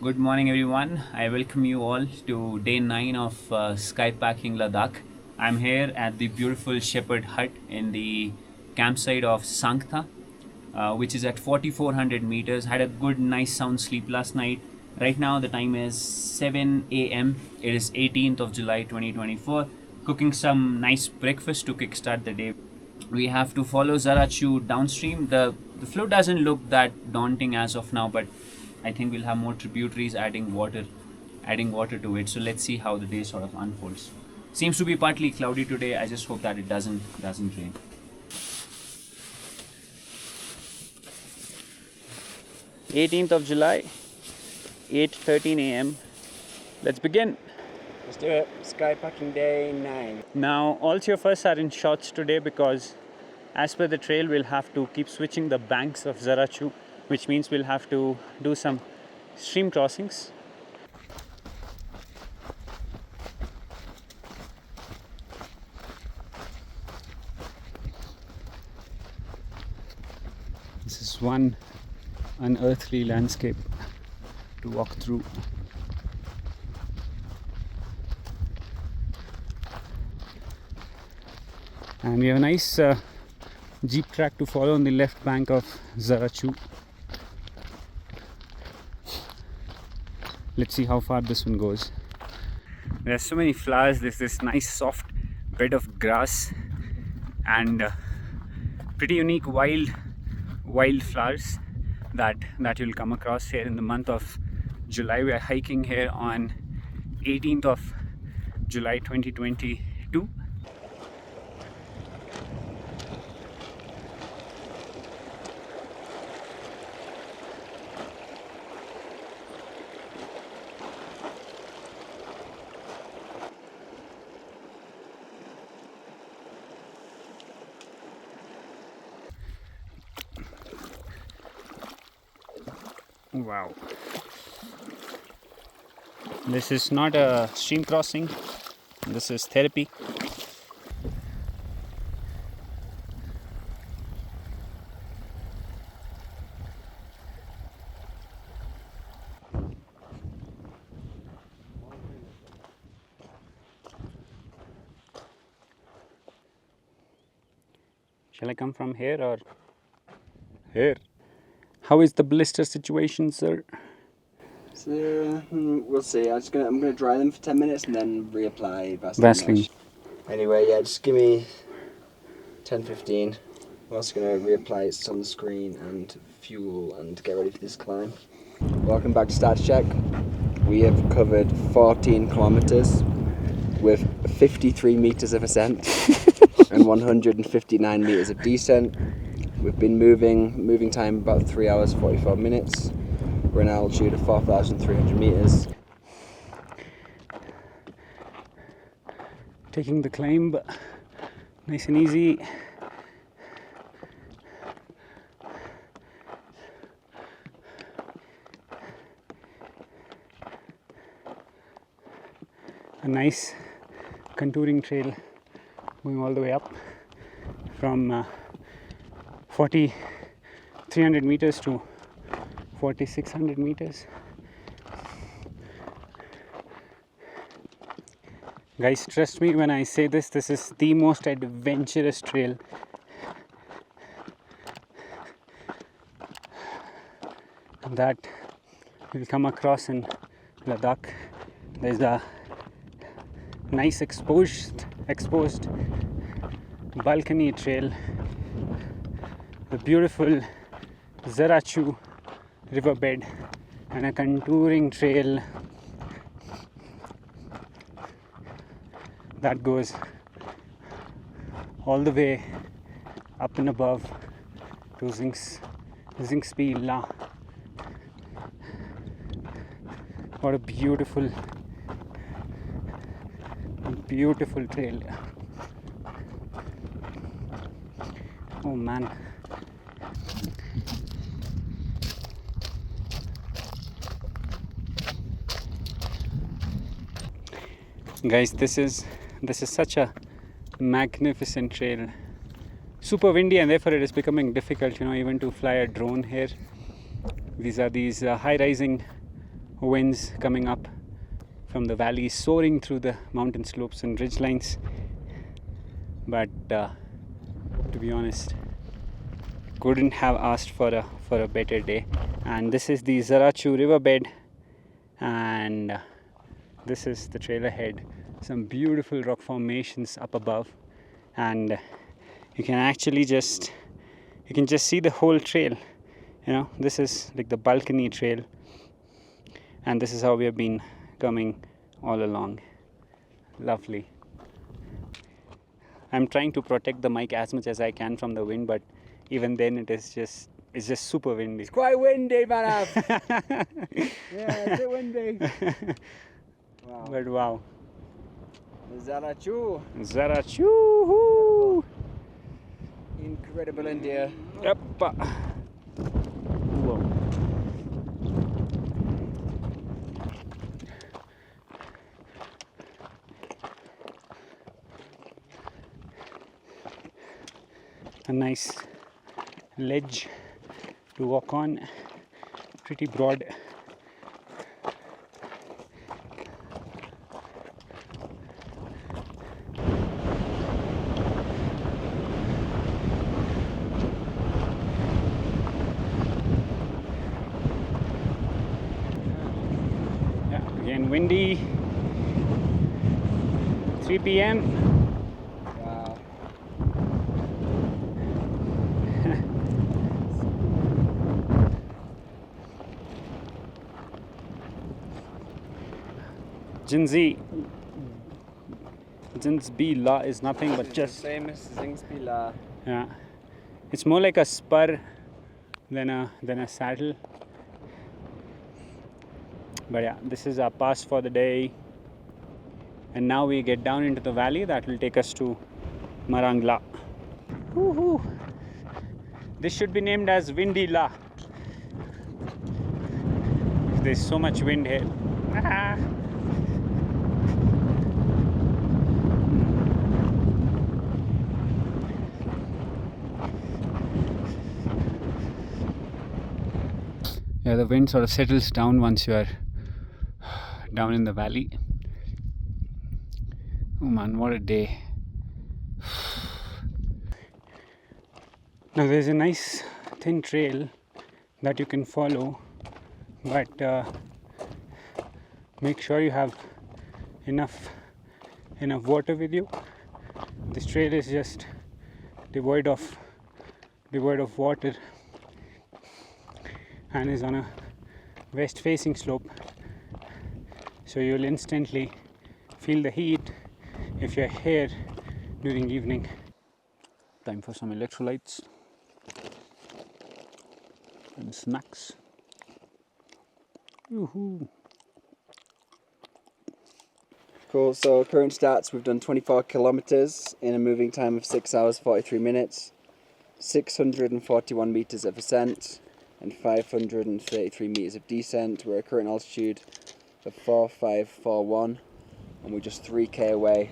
Good morning, everyone. I welcome you all to day 9 of Skypacking Ladakh. I'm here at the beautiful shepherd hut in the campsite of Sangtha, which is at 4,400 meters. Had a good, nice, sound sleep last night. Right now, the time is 7 a.m. It is 18th of July 2024. Cooking some nice breakfast to kickstart the day. We have to follow Zara Chu downstream. The flow doesn't look that daunting as of now, but I think we'll have more tributaries adding water to it. So let's see how the day sort of unfolds. Seems to be partly cloudy today. I just hope that it doesn't rain. 18th of July, 8:13 a.m. Let's begin. Let's do it. Skypacking day 9. Now, all three of us are in shorts today because, as per the trail, we'll have to keep switching the banks of Zara Chu, which means we'll have to do some stream crossings. This is one unearthly landscape to walk through. And we have a nice jeep track to follow on the left bank of Zara Chu. Let's see how far this one goes. There are so many flowers. There's this nice soft bed of grass and pretty unique wild flowers that you'll come across here in the month of July. We are hiking here on 18th of July 2022. Wow. This is not a stream crossing, this is therapy. Shall I come from here or here? How is the blister situation, sir? So we'll see. I'm gonna dry them for 10 minutes and then reapply Vaseline. Anyway, yeah, just give me 10-15. I'm also gonna reapply sunscreen and fuel and get ready for this climb. Welcome back to Stats Check. We have covered 14 kilometers with 53 meters of ascent and 159 meters of descent. We've been moving time about 3 hours 44 minutes. We're in altitude of 4,300 meters. Taking the climb, but nice and easy. A nice contouring trail going all the way up from 4,300 meters to 4,600 meters. Guys, trust me when I say this is the most adventurous trail that you'll come across in Ladakh. There's a nice exposed balcony trail, the beautiful Zara Chu riverbed, and a contouring trail that goes all the way up and above to Zingspy La. What a beautiful trail. Oh man. Guys, this is such a magnificent trail. Super windy, and therefore it is becoming difficult, even to fly a drone here. These are high-rising winds coming up from the valleys, soaring through the mountain slopes and ridge lines. But to be honest, couldn't have asked for a better day. And this is the Zara Chu riverbed, and this is the trail ahead. Some beautiful rock formations up above, and you can actually just see the whole trail. This is like the balcony trail, and this is how we have been coming all along. Lovely. I'm trying to protect the mic as much as I can from the wind, but even then it's just super windy. It's quite windy, Manav. Yeah, it's a bit windy. Wow. But wow. Zara Chu. Zara Chu. Incredible India. Yep. Whoa. A nice ledge to walk on, pretty broad. Again windy. 3 p.m. Wow. Jinsby La is nothing but just famous Zingsby La. Yeah, it's more like a spur than a saddle. But yeah, this is our pass for the day, and now we get down into the valley that will take us to Marang La. Woohoo! This should be named as Windy La. There's so much wind here. Ah. Yeah, the wind sort of settles down once you are down in the valley. Oh man, what a day. Now there's a nice thin trail that you can follow, but make sure you have enough water with you. This trail is just devoid of water and is on a west facing slope, so you'll instantly feel the heat if you're here during evening. Time for some electrolytes and snacks. Woohoo! Cool, so current stats, we've done 24 kilometers in a moving time of 6 hours 43 minutes, 641 meters of ascent and 533 meters of descent. We're at current altitude of 4541 and we're just 3k away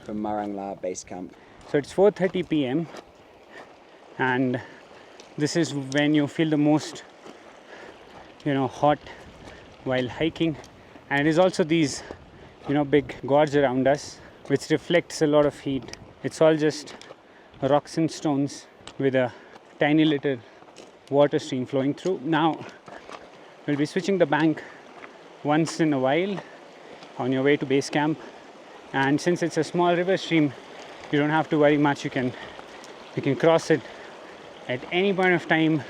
from Marang La base camp. So it's 4:30 p.m. and this is when you feel the most hot while hiking, and it is also these big gorge around us which reflects a lot of heat. It's all just rocks and stones with a tiny little water stream flowing through. Now we'll be switching the bank once in a while on your way to base camp, and since it's a small river stream, you don't have to worry much. You can cross it at any point of time,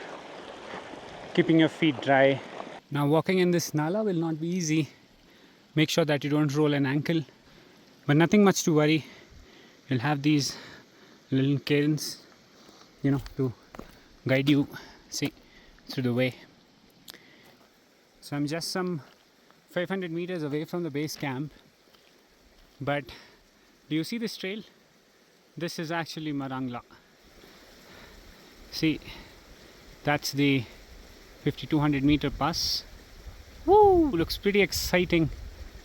keeping your feet dry. Now walking in this nala will not be easy. Make sure that you don't roll an ankle, but nothing much to worry. You'll have these little cairns to guide you through the way. So I'm just some 500 meters away from the base camp, but do you see this trail? This is actually Marang La. See, that's the 5200 meter pass. Woo! Looks pretty exciting,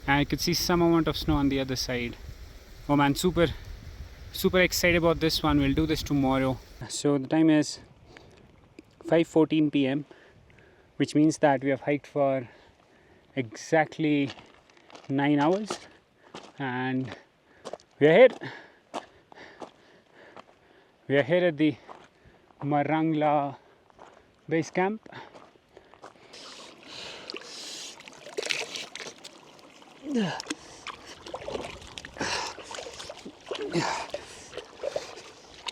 and I could see some amount of snow on the other side. Oh man, super excited about this one. We'll do this tomorrow. So the time is 5:14 p.m, which means that we have hiked for exactly 9 hours, and we are here. We are here at the Marang base camp.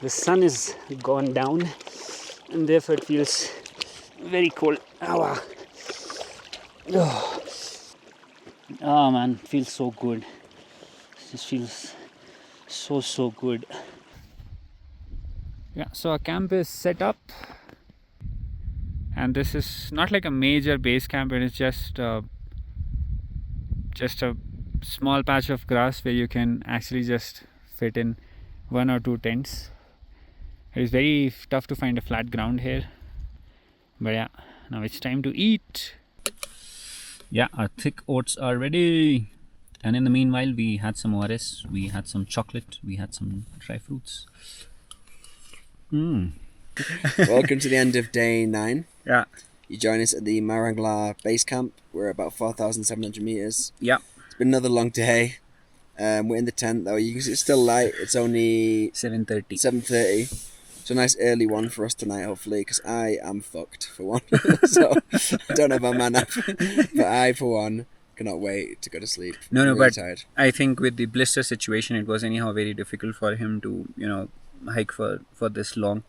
The sun is gone down and therefore it feels very cold. Oh man, feels so good. This feels so good. Yeah, so our camp is set up, and this is not like a major base camp. It is just a small patch of grass where you can actually just fit in 1 or 2 tents. It is very tough to find a flat ground here, but yeah, now it's time to eat. Yeah, our thick oats are ready, and in the meanwhile we had some ORS, we had some chocolate, we had some dry fruits. Welcome to the end of day 9. Yeah. You join us at the Marang base camp. We're about 4,700 meters. Yeah. It's been another long day. We're in the tent though. You can see it's still light. It's only 7:30. 7:30. It's a nice early one for us tonight, hopefully, because I am fucked for one. So I don't know about Manav, but I, for one, cannot wait to go to sleep. No, I'm really but tired. I think with the blister situation, it was anyhow very difficult for him to, hike for this long.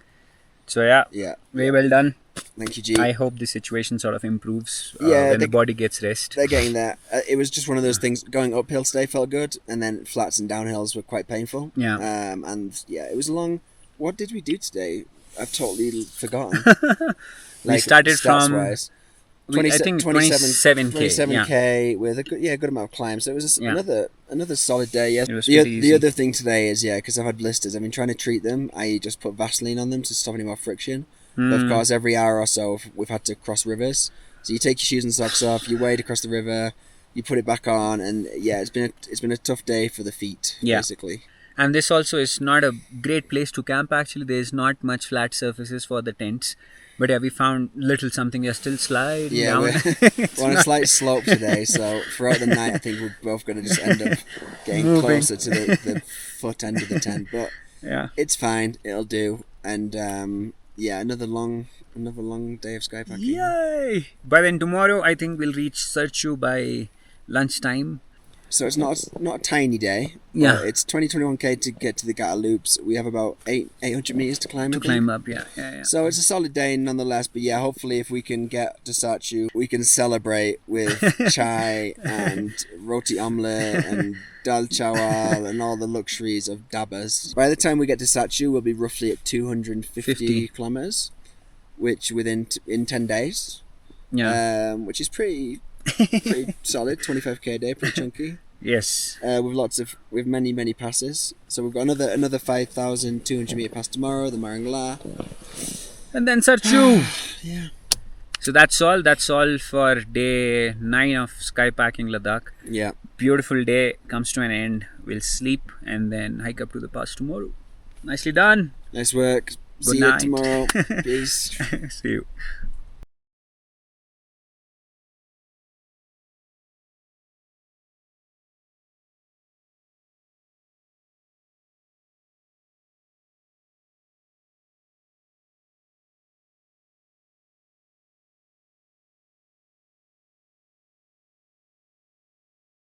So yeah, very well done. Thank you, G. I hope the situation sort of improves Yeah, when the body gets rest. They're getting there. It was just one of those things. Going uphill today felt good, and then flats and downhills were quite painful. Yeah. And yeah, it was a long. What did we do today? I've totally forgotten. We started from wise. I think 27k. 27k with a good amount of climbs. So it was another solid day. Yes. It was pretty easy. The other thing today is because I've had blisters. I've been trying to treat them. I just put Vaseline on them to stop any more friction. But of course, every hour or so we've had to cross rivers. So you take your shoes and socks off, you wade across the river, you put it back on, and yeah, it's been a tough day for the feet, basically. And this also is not a great place to camp. Actually, there is not much flat surfaces for the tents. But yeah, we found little something. We are still sliding down. We're on a slight slope today, so throughout the night, I think we're both going to just end up getting closer to the foot end of the tent. But yeah, it's fine. It'll do. And another long day of skypacking. Yay! But then tomorrow, I think we'll reach Zara Chu by lunchtime. So it's not a tiny day. Yeah. It's 21k to get to the Gata Loops. We have about 800 meters to climb. Climb up, yeah. So it's a solid day nonetheless. But yeah, hopefully if we can get to Zara Chu, we can celebrate with chai and roti omelette and dal chawal and all the luxuries of dabas. By the time we get to Zara Chu, we'll be roughly at 250 kilometers, which in 10 days. Yeah. Which is pretty solid. 25k a day, pretty chunky. Yes. With many passes. So we've got another 5,200 meter pass tomorrow, the Marang. And then Zara Chu. Yeah. So that's all for day 9 of Skypacking Ladakh. Yeah. Beautiful day comes to an end. We'll sleep and then hike up to the pass tomorrow. Nicely done. Nice work. Good See night. you tomorrow. Peace. See you.